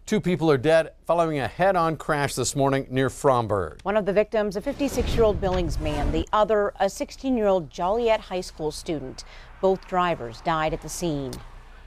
Two people are dead following a head-on crash this morning near Fromberg. One of the victims, a 56-year-old Billings man, the other, a 16-year-old Joliet High School student. Both drivers died at the scene.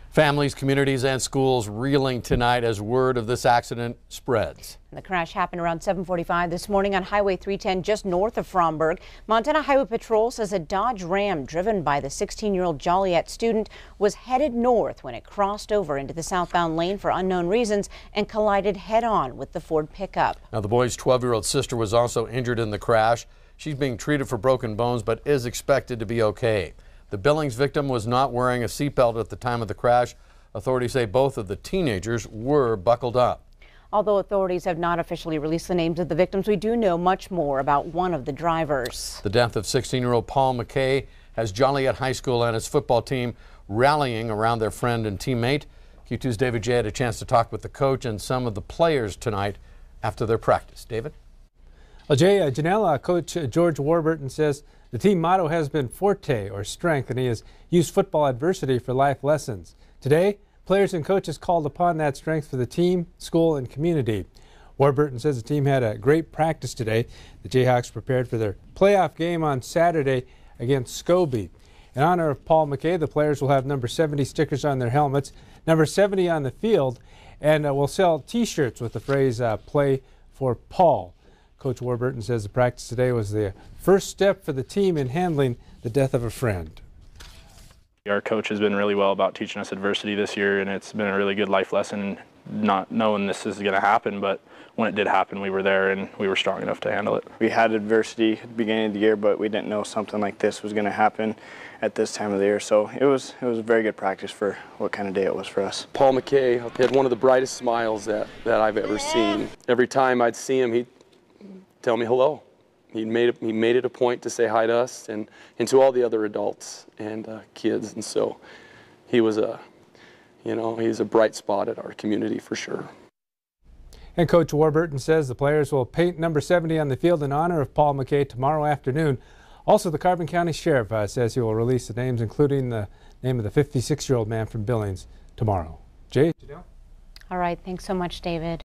Families, communities, and schools reeling tonight as word of this accident spreads. The crash happened around 7:45 this morning on Highway 310 just north of Fromberg. Montana Highway Patrol says a Dodge Ram driven by the 16-year-old Joliet student was headed north when it crossed over into the southbound lane for unknown reasons and collided head-on with the Ford pickup. Now, the boy's 12-year-old sister was also injured in the crash. She's being treated for broken bones but is expected to be okay. The Billings victim was not wearing a seatbelt at the time of the crash. Authorities say both of the teenagers were buckled up. Although authorities have not officially released the names of the victims, we do know much more about one of the drivers. The death of 16-year-old Paul McKay has Joliet High School and its football team rallying around their friend and teammate. Q2's David J. had a chance to talk with the coach and some of the players tonight after their practice. David? Well, Jay, Janela, Coach George Warburton says the team motto has been forte, or strength, and he has used football adversity for life lessons. Today, players and coaches called upon that strength for the team, school, and community. Warburton says the team had a great practice today. The Jayhawks prepared for their playoff game on Saturday against Scobie. In honor of Paul McKay, the players will have number 70 stickers on their helmets, number 70 on the field, and will sell T-shirts with the phrase, play for Paul. Coach Warburton says the practice today was the first step for the team in handling the death of a friend. Our coach has been really well about teaching us adversity this year, and it's been a really good life lesson, not knowing this is going to happen, but when it did happen, we were there and we were strong enough to handle it. We had adversity at the beginning of the year, but we didn't know something like this was going to happen at this time of the year, so it was a very good practice for what kind of day it was for us. Paul McKay had one of the brightest smiles that I've ever seen. Every time I'd see him, he'd tell me hello. He made it a point to say hi to us and to all the other adults and kids, and so he was he's a bright spot at our community for sure. And Coach Warburton says the players will paint number 70 on the field in honor of Paul McKay tomorrow afternoon. Also, the Carbon County Sheriff says he will release the names, including the name of the 56-year-old man from Billings, tomorrow. Jay? All right, thanks so much, David.